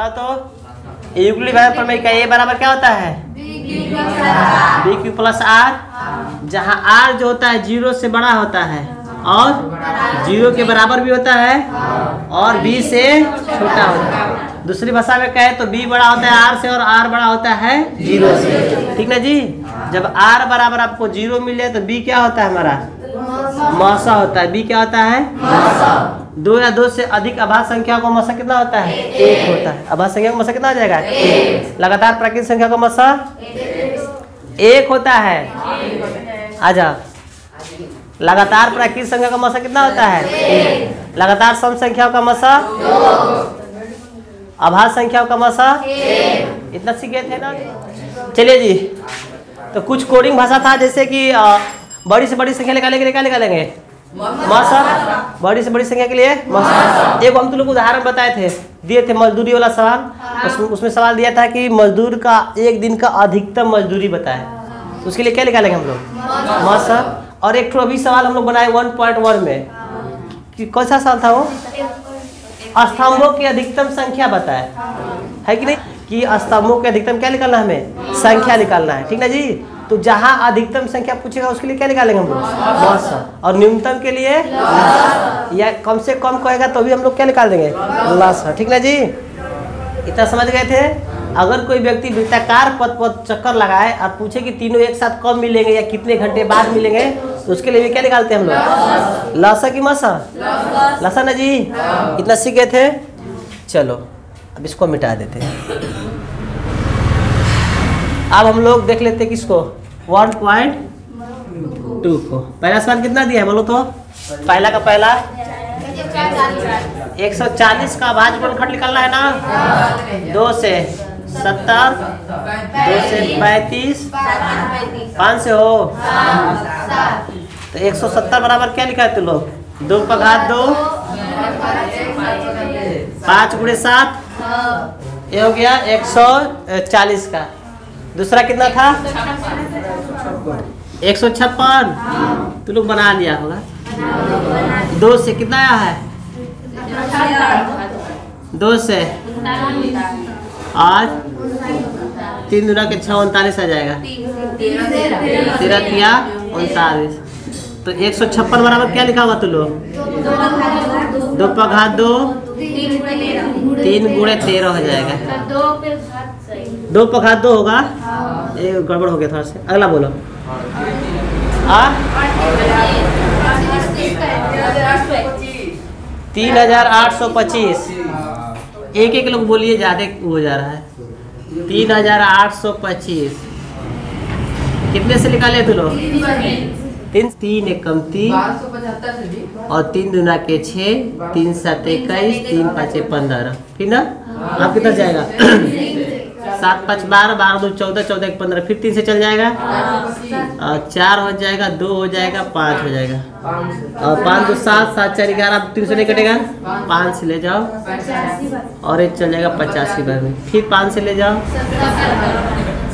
बताओ तो यूक्लिड भाग प्रमेय का ए बराबर क्या होता है बी क्यू प्लस आर, जहाँ आर जो होता है 0 से बड़ा होता है और 0 के बराबर भी होता है और बी से छोटा होता है। दूसरी भाषा में कहे तो बी बड़ा होता है आर से और आर बड़ा होता है 0 से। ठीक ना जी। जब आर बराबर आपको 0 मिल जाए तो बी क्या होता है हमारा मौसा होता है। बी क्या होता है 2 या 2 से अधिक अभाज्य संख्या का मौसा कितना होता है 1 होता है। अभाज्य संख्या का मौसा कितना हो जाएगा 1। लगातार प्राकृतिक संख्या का मौसा 1 होता है। आजा लगातार प्राकृतिक संख्या का मौसा कितना होता है 1। लगातार सम संख्याओं का मौसा 2। अभाज्य संख्याओं का मौसा 1। इतना सीख गए थे ना। चलिए जी, तो कुछ कोडिंग भाषा था जैसे कि बड़ी से बड़ी संख्या निकालने के लिए क्या निकालेंगे मौसा, बड़ी से बड़ी संख्या के लिए मौसा। एक हम तो लोग उदाहरण बताए थे, दिए थे मजदूरी वाला सवाल। उसमें सवाल दिया था कि मजदूर का एक दिन का अधिकतम मजदूरी बताए, तो उसके लिए क्या निकालेंगे हम लोग मौसा। और एक अभी सवाल हम लोग बनाए 1.1 में कि कौन सा सवाल था वो, स्तंभों की अधिकतम संख्या बताए, है कि नहीं, कि स्तंभों के अधिकतम क्या निकालना है हमें संख्या निकालना है। ठीक ना जी। तो जहां अधिकतम संख्या पूछेगा उसके लिए क्या निकालेंगे हम लोग मौसा, और न्यूनतम के लिए या कम से कम कहेगा तो भी हम लोग क्या निकाल देंगे लसा। ठीक ना जी। इतना समझ गए थे। अगर कोई व्यक्ति वृत्ताकार पथ पर चक्कर लगाए और पूछे कि तीनों एक साथ कब मिलेंगे या कितने घंटे बाद मिलेंगे, तो उसके लिए भी क्या निकालते हैं हम लोग लसा की मौसा लसा ना जी। इतना सीख गए थे। चलो अब इसको मिटा देते हैं। अब हम लोग देख लेते हैं किसको 1.2 को। पहला सवाल कितना दिया है बोलो तो। पहला का पहला 140 का भाज्य गुणनखंड निकालना है ना। 2 से 70, 2 से 35, 5 से हो तो 170 बराबर क्या लिखा है तुम लोग 2 पर घात 2, 5 गुणे 7, ये हो गया 140 का। दूसरा कितना था 156, तुम लोग बना लिया होगा। 2 से कितना आया है 2 से आज 3 दूना के 6 39 आ जाएगा। 13 तिया 39, तो 156 बराबर क्या लिखा हुआ तुम लोग 2 पर घात 2, 3 गुणे 13 हो जाएगा। 2 पर घात 2 होगा, ये गड़बड़ हो गया थोड़ा सा। अगला बोलो 3825। एक एक लोग बोलिए, ज्यादा हो जा रहा है। 3825 कितने से निकाले तुम लोग 3 एकम 3 और 3 दूना के 6, 3 7 21, 3 5 15। ठीक ना। आप कितना जाएगा 7 5 12, 12 2 14, 14 1 15, फिर 3 से चल जाएगा, 4 हो जाएगा, 2 हो जाएगा, 5 हो जाएगा, और 5 2 7, 7 4 11, 3 से नहीं कटेगा, 5 से ले जाओ और एक चल जाएगा 85 बार में, फिर 5 से ले जाओ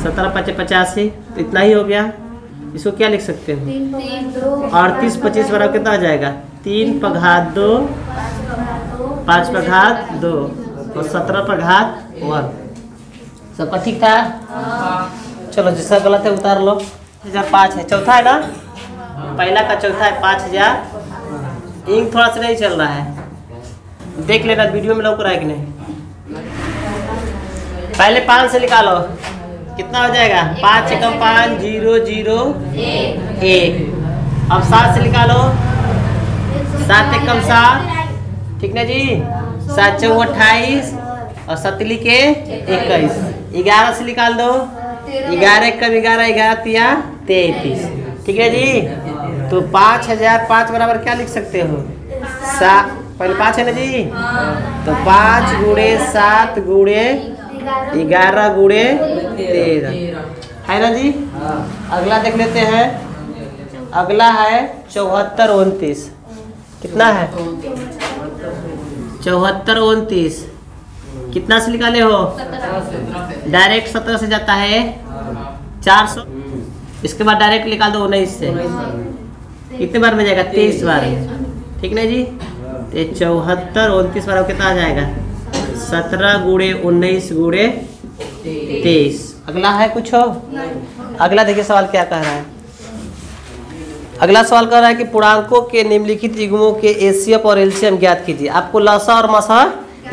17 5 85, तो इतना ही हो गया। इसको क्या लिख सकते हो 38 25 बराबर कितना आ जाएगा 3 पर घात 2, 5 पर घात 2 और 17 पर घात 1। सबका ठीक था। चलो जिसका गलत है उतार लो। 1005 है, चौथा है ना, पहला का चौथा है 5000। इंक थोड़ा सा नहीं चल रहा है, देख लेना वीडियो में लौक रहा है कि नहीं। पहले 5 से निकालो, कितना हो जाएगा 5 एकम 5 0 0 1। अब 7 से निकालो, 7 एकम 7, ठीक ना जी, 7 चौ 28 और 7 के 21। 11 से निकाल दो, 11 एकम 11, 11 तिया 33। ठीक है जी। तो 5005 बराबर क्या लिख सकते हो पहले 5 है ना जी, तो 5 गुणे 7 गुणे 11 गुणे 13 है ना जी। अगला देख लेते हैं। अगला है 74 29। कितना है 74 29, कितना से निकाले हो डायरेक्ट 17 से जाता है 400, इसके बाद डायरेक्ट निकाल दो 19 से, कितने बार में जाएगा 23 बार। ठीक ना जी। 74 29 बार कितना आ जाएगा 17 गुणे 19 गुणे 23। अगला है कुछ हो? अगला देखिए सवाल क्या कह रहा है। अगला सवाल कह रहा है कि पूर्णांकों के निम्नलिखित युग्मों के एचसीएफ और एलसीएम ज्ञात कीजिए। आपको लसा और मसा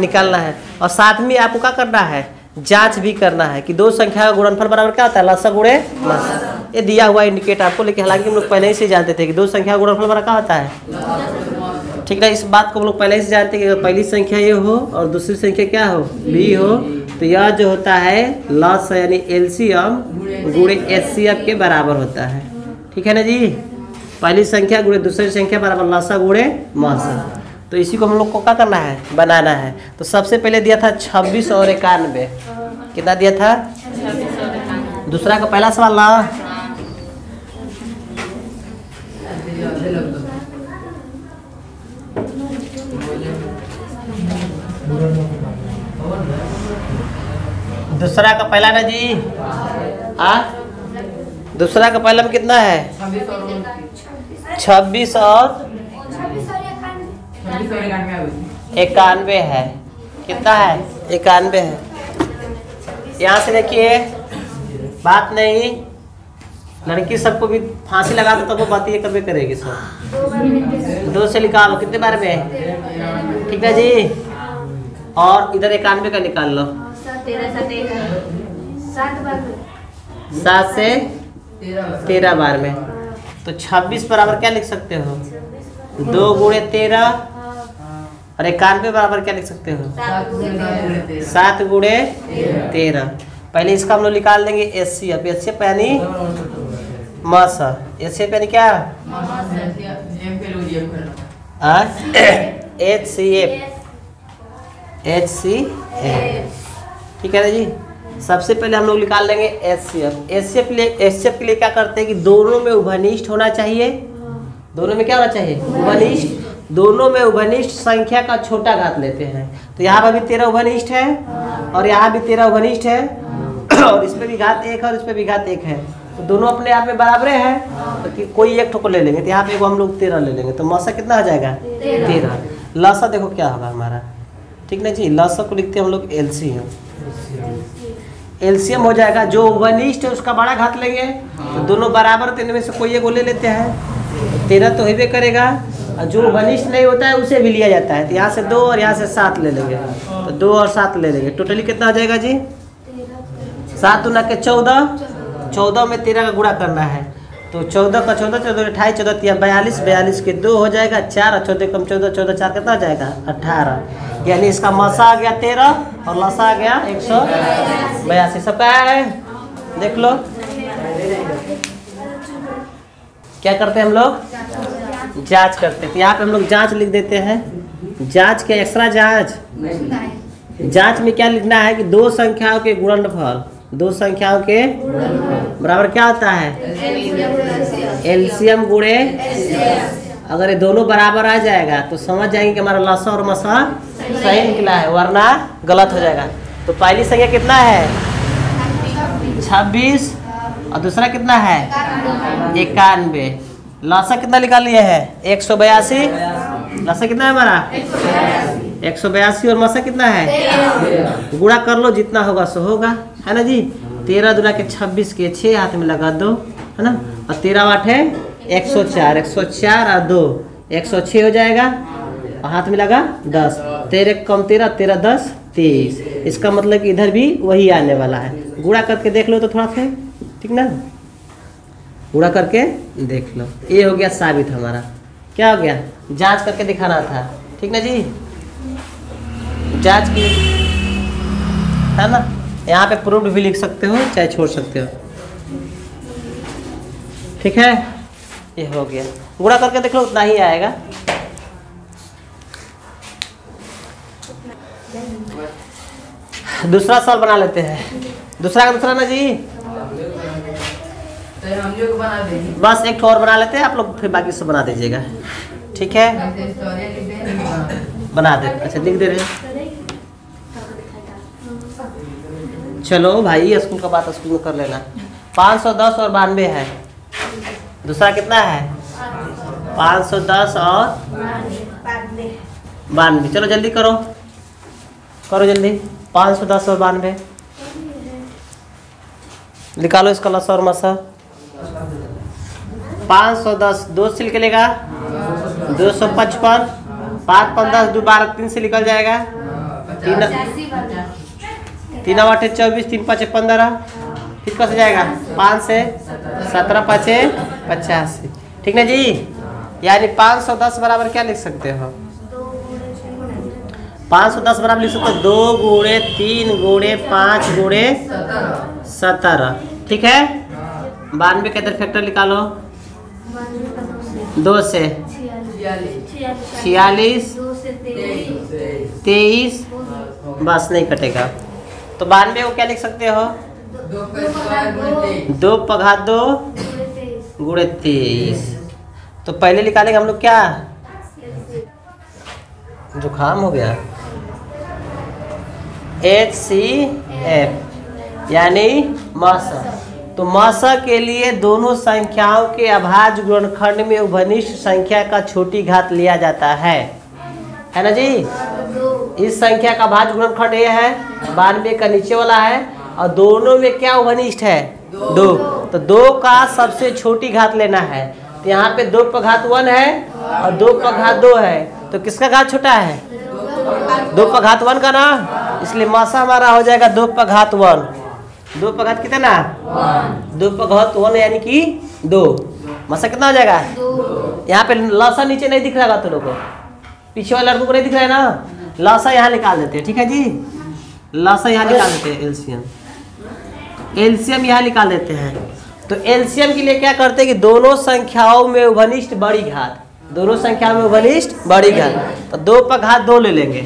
निकालना है और साथ में आपको क्या करना है, जांच भी करना है कि दो संख्या का गुणनफल बराबर क्या होता है, लसा गुणे मसा। ये दिया हुआ इंडिकेट आपको, लेकिन हालांकि हम लोग पहले ही से जानते थे कि दो संख्या का गुणनफल बराबर क्या होता है। ठीक है, इस बात को हम लोग पहले ही से जानते हैं कि पहली संख्या ये हो और दूसरी संख्या क्या हो, बी हो, तो यह जो होता है लस यानी एलसीएम गुणे एचसीएफ के बराबर होता है। ठीक है ना जी, पहली संख्या गुणे दूसरी संख्या बराबर लसा गुणे मसा। तो इसी को हम लोग को क्या करना है, बनाना है। तो सबसे पहले दिया था 26 और 91। कितना दिया था? दूसरा का पहला सवाल ना, दूसरा का पहला ना जी, दूसरा का पहला में कितना है, 26 और 91 है। कितना है, 91 है। यहाँ से देखिए, बात नहीं, लड़की सबको भी फांसी लगा दो तब वो बात ये करवे करेगी सब। 2 से निकालो, कितने बार में? ठीक है जी, और इधर 91 का निकाल लो, 7 से 13 बार में। तो 26 बराबर क्या लिख सकते हो, 2 गुणे 13, और 91 बराबर क्या लिख सकते हो, 7 गुणे 13। पहले इसका हम लोग निकाल देंगे एचसीएफ। एचसीएफ यानी मसा, एचसीएफ यानी क्या, एचसीएफ। ठीक है ना जी, सबसे पहले हम लोग निकाल लेंगे एचसीएफ। एचसीएफ के लिए क्या करते हैं कि दोनों में उभयनिष्ठ होना चाहिए। दोनों में क्या होना चाहिए, उभयनिष्ठ। दोनों में उभयनिष्ठ संख्या का छोटा घात लेते हैं। तो यहाँ पर भी 13 उभयनिष्ठ है और यहाँ भी 13 उभयनिष्ठ है, और इस पे भी घात 1 है और इस पे भी घात 1 है। तो दोनों अपने आप में बराबर हैं, तो कोई एक ठोको ले लेंगे। तो यहाँ पे हम लोग 13 ले लेंगे, तो मसा कितना आ जाएगा, 13। लसा देखो क्या होगा हमारा, ठीक ना जी। लसा को लिखते हैं हम लोग एलसीएम। एलसीएम हो जाएगा, जो उभयनिष्ठ है उसका बड़ा घात लेंगे, तो दोनों बराबर, तो इनमें से कोई एक ले लेते हैं। 13 तो होबे करेगा, और जो उभयनिष्ठ नहीं होता है उसे भी लिया जाता है। तो यहाँ से 2 और यहाँ से 7 ले लेंगे, तो 2 और 7 ले लेंगे। टोटली कितना हो जाएगा जी, 7 दूना के 14, 14 में 13 का गुणा करना है। तो 14 का 14, 14 28, 14 3 42, 42 के 2 हो जाएगा 4, और 14 कम 14, 14 4 कितना हो जाएगा 18। यानी इसका मसा आ गया 13 और लसा आ गया 182। सबका है, देख लो। क्या करते हैं हम लोग, जांच करते हैं। तो यहाँ पे हम लोग जांच लिख देते हैं। जांच के एक्स्ट्रा जांच, जांच में क्या लिखना है कि दो संख्याओं के गुणनफल, दो संख्याओं के बराबर क्या होता है, एलसीएम गुणे। अगर ये दोनों बराबर आ जाएगा तो समझ जाएंगे कि हमारा लसा और मसा सही निकला है, वरना गलत हो जाएगा। तो पहली संख्या कितना है, 26, और दूसरा कितना है 91। लसा कितना निकाल लिया है, 182। लसा कितना है हमारा 182, और मसा कितना है, गुणा कर लो, जितना होगा सो होगा, है ना जी। 13 दूना के 26 के 6 हाथ में लगा दो, है ना, और 13 8 है 104, 104 और 2 106 हो जाएगा, और हाथ में लगा 10। 13 कम 13, 13 10 23। इसका मतलब कि इधर भी वही आने वाला है। गुणा करके देख लो तो थोड़ा सा, ठीक ना, गुणा करके देख लो। ये हो गया साबित हमारा। क्या हो गया, जांच करके दिखाना था, ठीक ना जी। जांच की है ना, यहाँ पे प्रूव्ड भी लिख सकते हो, चाहे छोड़ सकते हो, ठीक है। ये हो गया, गुणा करके देख लो, उतना ही आएगा। दूसरा सवाल बना लेते हैं। दूसरा का दूसरा ना जी, हम लोग बना देंगे। बस एक और बना लेते हैं, आप लोग फिर बाकी सब बना दीजिएगा, ठीक है। बना दे, अच्छा लिख दे रहे। चलो भाई, स्कूल का बात स्कूल में कर लेना। 510 और 92 है। दूसरा कितना है 510 और 92। चलो जल्दी करो, करो जल्दी। 510 और 92 निकालो इसका लसा और मसा। 510 2 से निकलेगा 255, 5 15 2 12 3 से निकल जाएगा। 3 8 24, 3 5 15, फिर कैसे जाएगा 5 से 17 5 85, ठीक ना जी। यानी 510 बराबर क्या लिख सकते हो? 510 बराबर लिख सकते हो 2 गुणे 3 गुणे 5 गुणे 17, ठीक है। 92 के अंदर फैक्टर निकालो। 2 से 46, 23, बस नहीं कटेगा। तो 92 को क्या लिख सकते हो? 2 पघा 2 गुणे 23। तो पहले निकालेंगे हम लोग क्या? जुकाम हो गया। HCF यानी मासा। तो मासा के लिए दोनों संख्याओं के अभाज्य गुणनखंड में उभनिष्ठ संख्या का छोटी घात लिया जाता है ना जी। इस संख्या का अभाज्य गुणनखंड ये है, 92 का नीचे वाला है, और दोनों में क्या उभनिष्ठ है? 2। तो 2 का सबसे छोटी घात लेना है। तो यहाँ पे 2 पर घात 1 है और 2 पर घात 2 है, तो किसका घात छोटा है? 2 पर घात 1 का ना, इसलिए मासा हमारा हो जाएगा 2 पर घात 1। 2 पर घात कितना? 2 पर घात 1 यानी कि 2। मासा कितना हो जाएगा? यहाँ पे लसा नीचे नहीं दिख रहा तो लोगों को, पीछे वाले लड़कों को नहीं दिख रहा है ना। लसा यहाँ निकाल देते हैं, ठीक है जी। लसा यहाँ निकाल देते हैं, एलसीएम यहाँ निकाल देते हैं। तो एलसीएम के लिए क्या करते हैं कि दोनों संख्याओं में उभनिष्ठ बड़ी घात, दोनों संख्याओं में उभनिष्ठ बड़ी घात। तो 2 पर घात 2 ले लेंगे।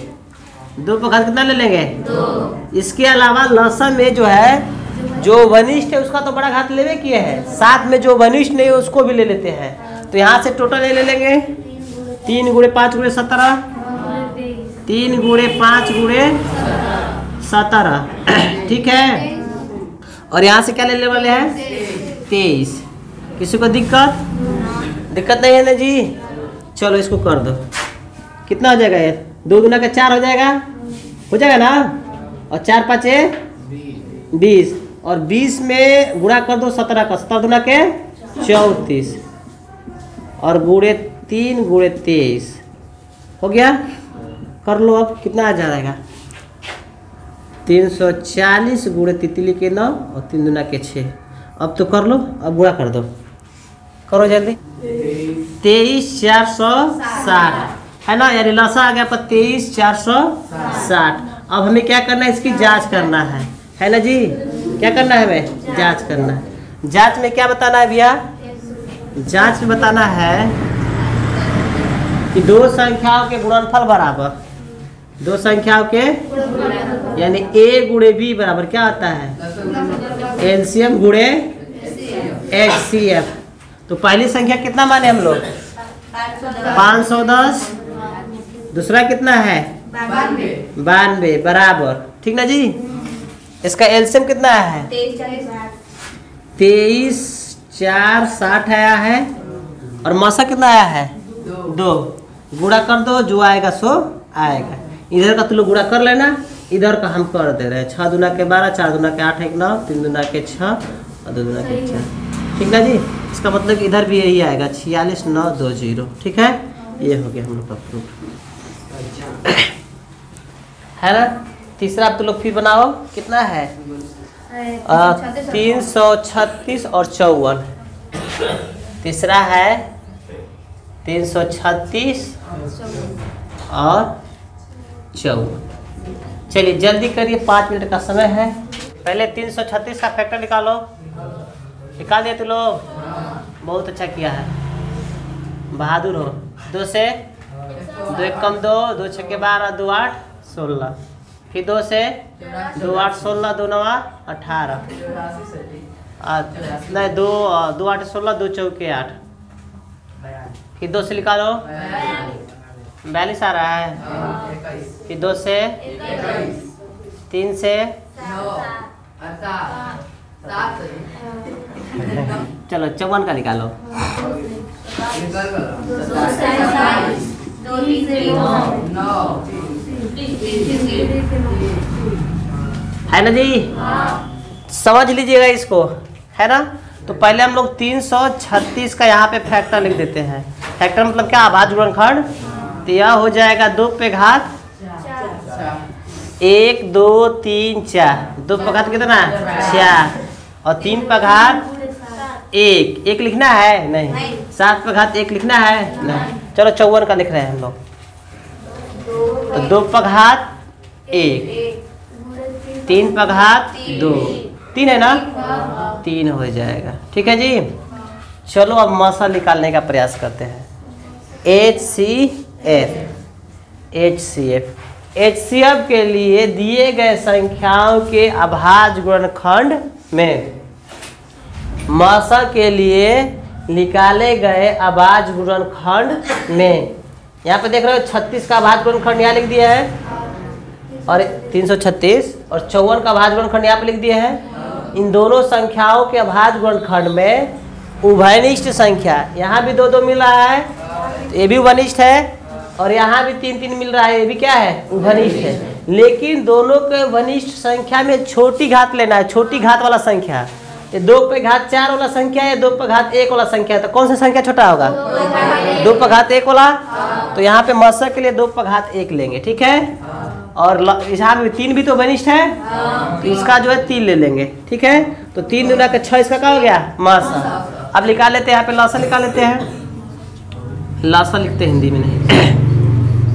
2 पर घात कितना ले लेंगे? 2। इसके अलावा लसा में जो है जो उभनिष्ठ है उसका तो बड़ा घात लेवे किए हैं, साथ में जो उभनिष्ठ नहीं है उसको भी ले लेते हैं। तो यहाँ से टोटल ले लेंगे 3 गुणे 5 गुणे 17, 3 गुणे 5 गुणे 17, ठीक है। और यहाँ से क्या लेने वाले हैं? 23। किसी को दिक्कत नहीं है ना जी? चलो इसको कर दो। कितना हो जाएगा ये? 2 गुना का 4 हो जाएगा ना, और 4 5 20, और 20 में गुणा कर दो 17 का, 17 गुना के 34, और गुणे 3 गुणे 23 हो गया। कर लो अब कितना आ जाएगा? 340 गुणे तितली के 9 और 3 दुना के 6। अब तो कर लो, अब गुणा कर दो, करो जल्दी। 23 460 है ना, यानी लसा आ गया पर 23 460। अब हमें क्या करना है? इसकी जांच करना है ना जी। क्या करना है हमें? जांच करना है। जांच में क्या बताना है भैया? जांच में बताना है कि 2 संख्याओं के गुणनफल बराबर, 2 संख्याओं के यानी A गुणे B बराबर क्या आता है? एलसीएम गुणे HCF। तो पहली संख्या कितना माने हम लोग? 510। दूसरा कितना है? 92 बराबर, ठीक ना जी। इसका एलसीएम कितना है? 23 4 60 आया है, और मासा कितना आया है? 2। गुणा कर दो, जो आएगा सो आएगा। इधर का तो लोग गुणा कर लेना, इधर का हम कर दे रहे हैं। 6 दुना के 12, 4 दुना के 8 1 9, 3 दुना के 6 और 2 दुना के 4, ठीक ना जी। इसका मतलब इधर भी यही आएगा 46 9 2 0, ठीक है। ये हो गया हम लोग का प्रूफ है ना। तीसरा आप तो लोग फिर बनाओ, कितना है? 336 और 54। तीसरा है 336 और 54। चलिए जल्दी करिए, 5 मिनट का समय है। पहले 336 का फैक्टर निकालो। निकाल दिए तो लोग, बहुत अच्छा किया है, बहादुर हो। 2 से 2 1 कम 2, 2 6 के 12, 2 8 16, फिर 2 से 2 8 16, 2 9 18, नहीं 2 8 16, 2 4 8, फिर 2 से निकालो 42 आ रहा है, फिर 2 से 3 से चलो 54 का निकालो। 2 से 9, है ना जी? समझ लीजिएगा इसको, है ना? तो पहले हम लोग 336 का यहाँ पे फैक्टर लिख देते हैं। फैक्टर मतलब क्या? अभाज्य गुणनखंड। तो यह हो जाएगा 2 पे घात 1 2 3 4। 2 पे घात कितना? 4 और 3 पे घात 1 लिखना है? नहीं। 7 पे घात 1 लिखना है? नहीं। चलो 54 का लिख रहे हैं हम लोग। तो 2 पे घात 1, 3 पे घात 2, 3 है ना? 3 हो जाएगा। ठीक है जी। चलो अब मौसा निकालने का प्रयास करते हैं। HCF के लिए दिए गए संख्याओं के अभाज्य गुणनखंड में मौसा के लिए निकाले गए अभाज्य गुणनखंड में, यहाँ पे देख रहे हो 36 का अभाज्य गुणनखंड यहाँ लिख दिया है और 336 और 54 का अभाज्य गुणनखंड यहाँ पे लिख दिया है। इन दोनों संख्याओं के अभाज्य गुणनखंड में उभयनिष्ठ संख्या, यहाँ भी 2 2 मिल रहा है तो ये भी उभयनिष्ठ है और यहाँ भी 3 3 मिल रहा है, ये भी क्या है? उभयनिष्ठ है। लेकिन दोनों के उभयनिष्ठ संख्या में छोटी घात लेना है, छोटी घात वाला संख्या। ये 2 पे घात 4 वाला संख्या है, 2 पे घात 1 वाला संख्या है, तो कौन सा संख्या छोटा होगा? 2 पे घात 1 वाला। तो यहाँ पे मौसा के लिए 2 पे घात 1 लेंगे। ठीक है। और यहाँ पे 3 भी तो उभयनिष्ठ है, तो इसका जो है 3 ले लेंगे। ठीक है। तो 3 दूना का 6, इसका क्या हो गया? मौसा। अब निकाल लेते हैं, यहाँ पे लौसा निकाल लेते हैं। लौसा लिखते हैं हिंदी में नहीं,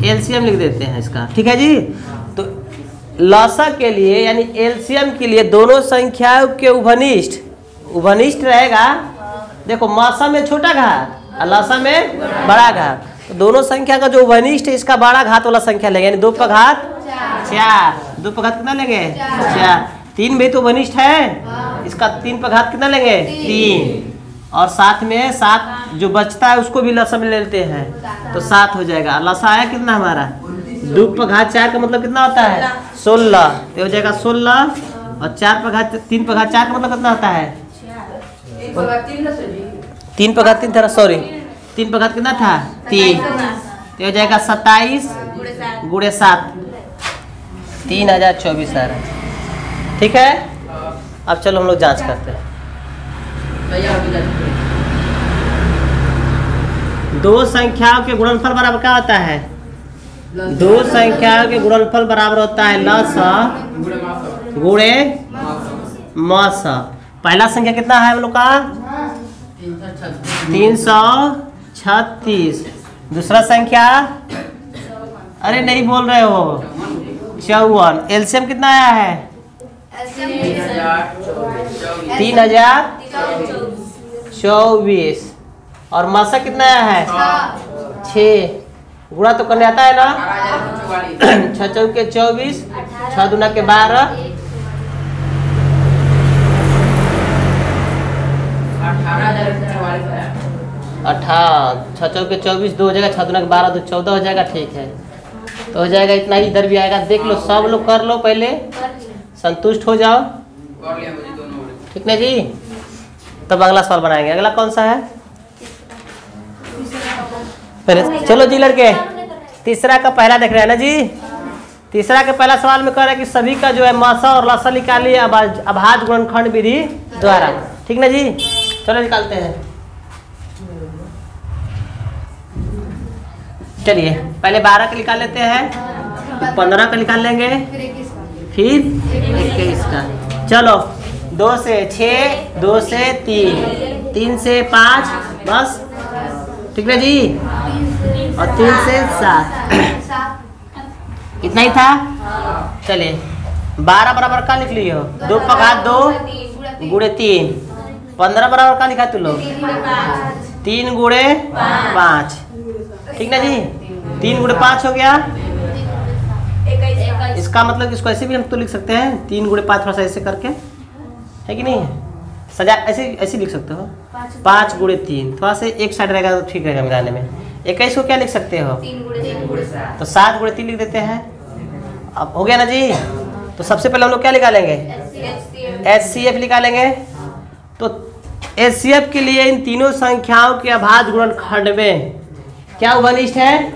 एलसीएम लिख देते हैं इसका। ठीक है जी। तो लौसा के लिए यानी एलसीएम के लिए दोनों संख्याओं के उभयनिष्ठ रहेगा। देखो मौसा में छोटा घात और लौसा में बड़ा घात, तो दोनों संख्या का जो उभयनिष्ठ है इसका बड़ा घात वाला संख्या लेंगे, यानी 2 पे घात 4। 2 पे घात कितना लेंगे? 4। 3 भी तो उभयनिष्ठ है, इसका 3 पे घात कितना लेंगे? 3। और साथ में 7 जो बचता है उसको भी लसा में ले लेते हैं, तो 7 हो जाएगा। लसा आया कितना हमारा? 2 पे घात 4 का मतलब कितना होता है? 16। तो हो जाएगा 16 और 3 पे घात 4 का मतलब कितना होता है? 3 पे घात 3 था, सॉरी 3 पे घात कितना था? 3। तो हो जाएगा 27 गुणे 7, 3024 आ रहा है। ठीक है। अब चलो हम लोग जांच करते हैं। 2 संख्याओं के गुणनफल बराबर क्या होता है? 2 संख्याओं के गुणनफल बराबर होता है लसा गुणे मौसा। पहला संख्या कितना है हम लोग का? 336। दूसरा संख्या, अरे नहीं बोल रहे हो, 54। एलसीएम कितना आया है? 3024। और मौसा कितना आया है? 6। गुणा तो करने आता है ना? 6 चौके 24, 6 दूना के 12, 18, 6 चौके 24, 2 हो जाएगा, 6 दूना के 12, 2 14 हो जाएगा। ठीक है। तो हो जाएगा इतना ही, इधर भी आएगा। देख लो, सब लोग कर लो, पहले संतुष्ट हो जाओ। ठीक ना जी। तब अगला सवाल बनाएंगे। अगला कौन सा है? पहले चलो जी लड़के, तीसरा का पहला देख रहे हैं ना जी। तीसरा के पहला सवाल में कह रहा है कि सभी का जो है मौसा और लसा निकालिए अभाज्य गुणनखंड विधि द्वारा। ठीक ना जी। चलो निकालते हैं। चलिए पहले 12 का निकाल लेते हैं, फिर 15 का निकाल लेंगे, फिर 21 का। चलो 2 से 6, 2 से 3, 3 से 5, बस। ठीक है जी। और 3 से 7, इतना ही था। चलिए 12 बराबर का लिख लियो? 2 पे घात 2 गुणे 3। 15 बराबर का लिखा तू लोग? 3 गुणे 5। ठीक ना जी। 3 गुणे 5 हो गया। इसका मतलब इसको ऐसे भी हम तो लिख सकते हैं, 3 गुणे 5 थोड़ा सा ऐसे करके, है कि नहीं? सजा ऐसे ऐसे लिख सकते हो। 5 गुणे 3 थोड़ा सा एक साइड रहेगा तो ठीक रहेगा मिलाने में। 21 को क्या लिख सकते हो? 3 गुणे 7। तो 7 गुणे 3 लिख देते हैं। अब हो गया ना जी। तो सबसे पहले हम लोग क्या निकालेंगे? HCF निकालेंगे। तो HCF के लिए इन तीनों संख्याओं के अभाज्य गुणनखंड में क्या उभयनिष्ठ है?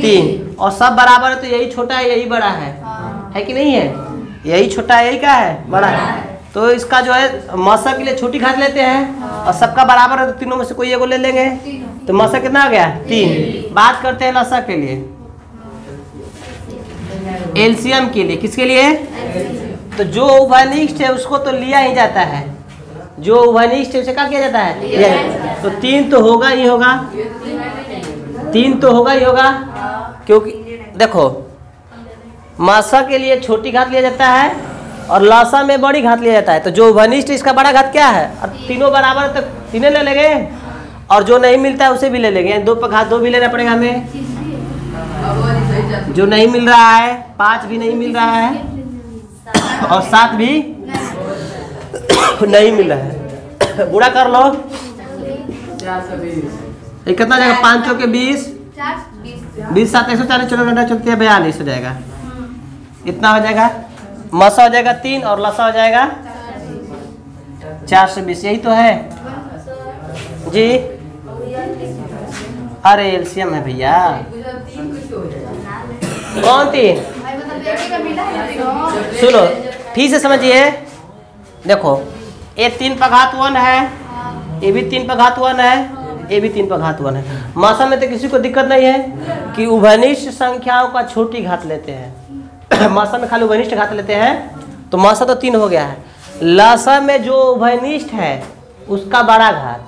3 और सब बराबर है तो यही छोटा है यही बड़ा है कि नहीं है? यही छोटा है यही क्या है बड़ा है। तो इसका जो है मौसा के लिए छोटी घात लेते हैं और सबका बराबर है तो तीनों में से कोई एगो ले लेंगे। तो मौसा कितना आ गया 3। बात करते हैं लसा के लिए, एलसीएम के लिए। किसके लिए? तो जो उभयनिष्ठ है उसको तो लिया ही जाता है, जो उभयनिष्ठ है उसे क्या किया जाता है? तो 3 तो होगा ही होगा, 3 तो होगा ही होगा, क्योंकि देखो मासा के लिए छोटी घात लिया जाता है और लासा में बड़ी घात लिया जाता है। तो जो उभयनिष्ठ इसका बड़ा घात क्या है? और तीनों बराबर तो तीनों ले लेंगे और जो नहीं मिलता है उसे भी ले लेंगे। 2 पर घात 2 भी लेना पड़ेगा हमें, जो नहीं मिल रहा है 5 भी नहीं मिल रहा है और 7 भी नहीं मिल रहा है। बुरा कर लो, ये कितना जाएगा? 5 चौके 20, 20 7 140, चलो घंटा चलती है 42 हो जाएगा। इतना हो जाएगा, मसा हो जाएगा 3 और लसा हो जाएगा 420। यही तो है जी। अरे एलसीएम है भैया, कौन 3? सुनो ठीक से समझिए, देखो ये 3 पर घात 1 है, ये भी 3 पर घात 1 है, ये भी 3 पर घात 1 है। मासा में तो किसी को दिक्कत नहीं है कि उभयनिष्ठ संख्याओं का छोटी घात लेते हैं। मासा में खाली उभयनिष्ठ घात लेते हैं तो मासा तो 3 हो गया है। लासा में जो उभयनिष्ठ है उसका बड़ा घात,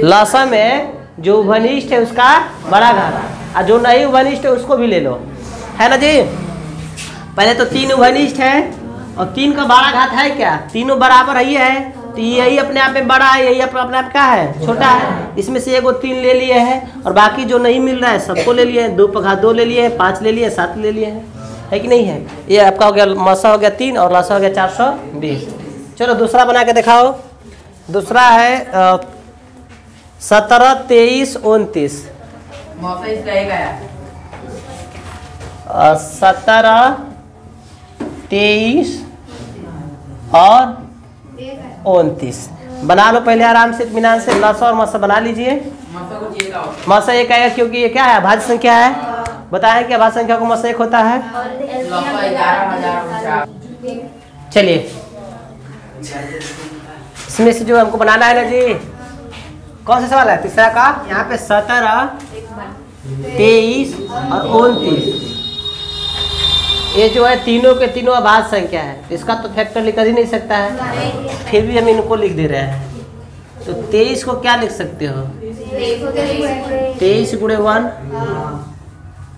लासा में जो उभयनिष्ठ है उसका बड़ा घात, और जो नहीं उभयनिष्ठ है उसको भी ले लो, है ना जी। पहले तो 3 उभयनिष्ठ है और 3 का बड़ा घात है क्या? तीनों बराबर ही है तो यही अपने आप में बड़ा है, यही अपने आप क्या है? छोटा है। इसमें से एगो 3 ले लिए हैं और बाकी जो नहीं मिल रहा है सबको ले लिए हैं। 2 पर घात 2 ले लिए हैं, 5 ले लिए, 7 ले लिए हैं, है कि नहीं है? ये आपका हो गया मसा हो गया 3 और लासा हो गया 420। चलो दूसरा बना के दिखाओ। दूसरा है 17 23 29। 17 23 और 29 बना लो पहले आराम से इत्मीनान से। लसा और मसा बना लीजिए। मसा 1 आएगा क्योंकि ये क्या है? भाज्य संख्या है। बताएं कि भाज्य संख्या को मसा 1 होता है। चलिए इसमें से जो हमको बनाना है ना जी, कौन सा सवाल है? तीसरा का। यहाँ पे 17 23 और 29 ये जो है तीनों के तीनों अभाज्य संख्या है, इसका तो फैक्टर लिखा ही नहीं सकता है, फिर भी हम इनको लिख दे रहे हैं। तो 23 को क्या लिख सकते हो? 23 गुणे 1।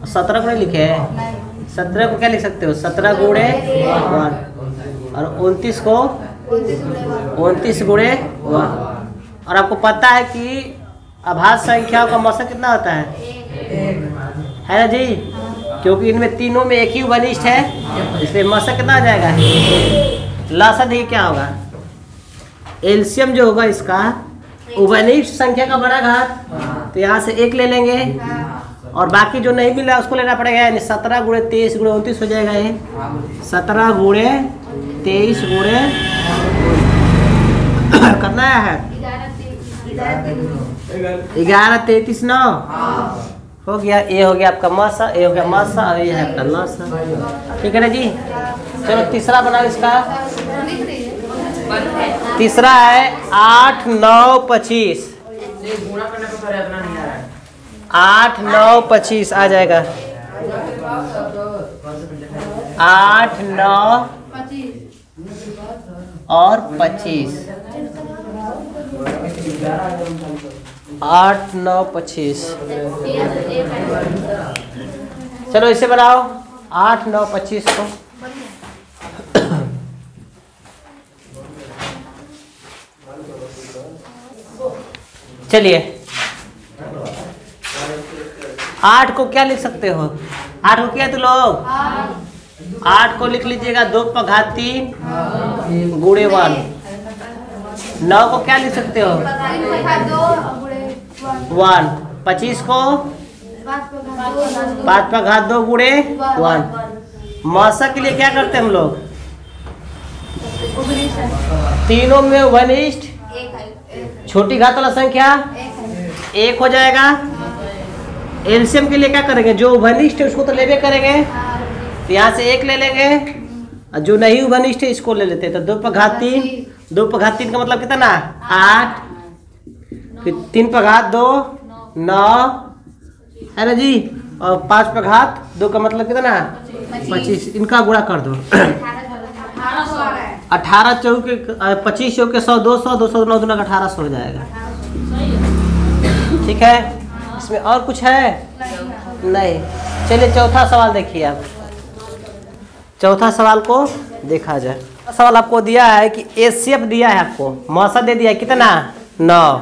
17 को नहीं लिखे हैं, 17 को क्या लिख सकते हो? 17 गुणे 1 और 29 को 29 गुणे 1। और आपको पता है कि अभाज्य संख्याओं का मसा कितना होता है ना जी? क्योंकि इनमें तीनों में एक ही उभयनिष्ठ है, इसलिए मसा कितना आ जाएगा? लासा देखिए क्या होगा? एलसीएम जो होगा इसका उभयनिष्ठ संख्या का बड़ा घात, तो यहाँ से 1 ले लेंगे और बाकी जो नहीं मिल रहा है उसको लेना पड़ेगा। यानी 17 गुणे 23 गुणे 29 हो जाएगा। ये 17 गुणे 23 गुणे कितना है? 11 33 9 हो गया। ये हो गया आपका मासा, ये हो गया मासा और ये है आपका लासा। ठीक है ना जी। चलो तीसरा बनाओ इसका। तीसरा है 8 9 25। 8 9 25 आ जाएगा। 8 9 और 25। 8 9 25। चलो इसे बनाओ 8 9 25 को। चलिए 8 को क्या लिख सकते हो? 8 को क्या तो लोग 8 को लिख लीजिएगा 2 पर घात 3 गुणे 1। 9 को क्या लिख सकते हो? 1। 25 को 5 पर घात 2 गुणे 1। मौसा के लिए क्या करते हैं हम लोग? तीनों में उभयनिष्ठ छोटी घात वाला संख्या 1 हो जाएगा एलसीएम के लिए क्या करेंगे, जो उभयनिष्ठ है उसको तो लेबे करेंगे, तो यहाँ से 1 ले लेंगे, और जो नहीं उभयनिष्ठ है इसको ले लेते हैं। तो 2 पर घात 3, 2 पर घात 3 का मतलब कितना 8, फिर 3 पर घात 2 9 है ना जी, और 5 पर घात 2 का मतलब कितना 25। इनका गुणा कर दो 18 चौके 25 चौके 100 200 200 9 दूना का 1800 हो जाएगा। ठीक है, इसमें और कुछ है नहीं। चलिए चौथा सवाल देखिए आप, चौथा सवाल को देखा जाए। सवाल आपको दिया है कि एचसीएफ दिया है, आपको मौसा दे दिया है कितना 9,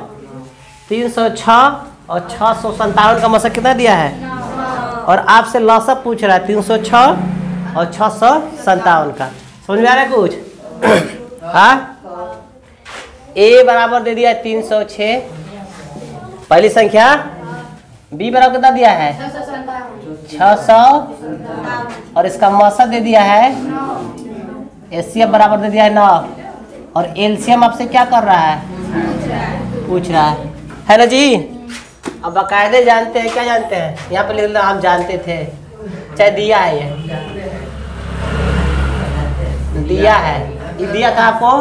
306 और 657 का मौसा कितना दिया है, और आपसे लौसा पूछ रहा है 306 और 657 का। समझ में आ रहा है कुछ? हाँ, ए बराबर दे दिया है 306 पहली संख्या, बी बराबर कितना दिया है 600, और इसका मौसा दे दिया है एचसीएफ बराबर दे दिया है 9, और एलसीएम आपसे क्या कर रहा है, पूछ रहा है ना जी। अब बाकायदे जानते हैं, क्या जानते हैं, यहाँ पे लिख लो हम जानते थे, चाहे दिया है, ये दिया है, ये दिया था आपको,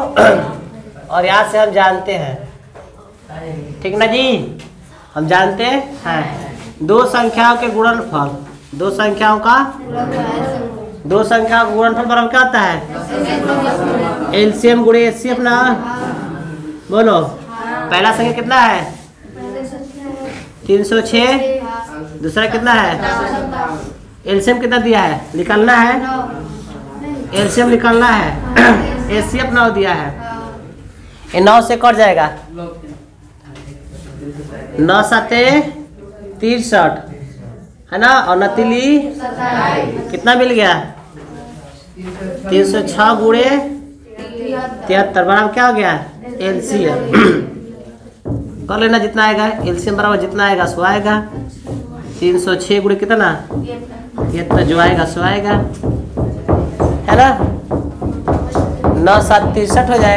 और यहाँ से हम जानते हैं, ठीक ना जी, हम जानते हैं। 2 संख्याओं के गुणनफल, 2 संख्याओं का गुणनफल बराबर क्या होता है, एलसीएम गुणे एचसीएफ ना। बोलो, पहला संख्या कितना है 306, दूसरा कितना है, एलसीएम कितना दिया है, निकालना है, एलसीएम निकालना है, एचसीएफ 9 दिया है, ये 9 से कट जाएगा, 9 7 63 है ना, और नतीली कितना मिल गया 306 गुणे 73 बराबर क्या हो गया एलसीएम। कर लेना जितना आएगा, एलसीएम बराबर जितना आएगा सो आएगा, 306 गुणे कितना 73 जो आएगा सो आएगा, है ना, 9 7 63 हो जाएगा।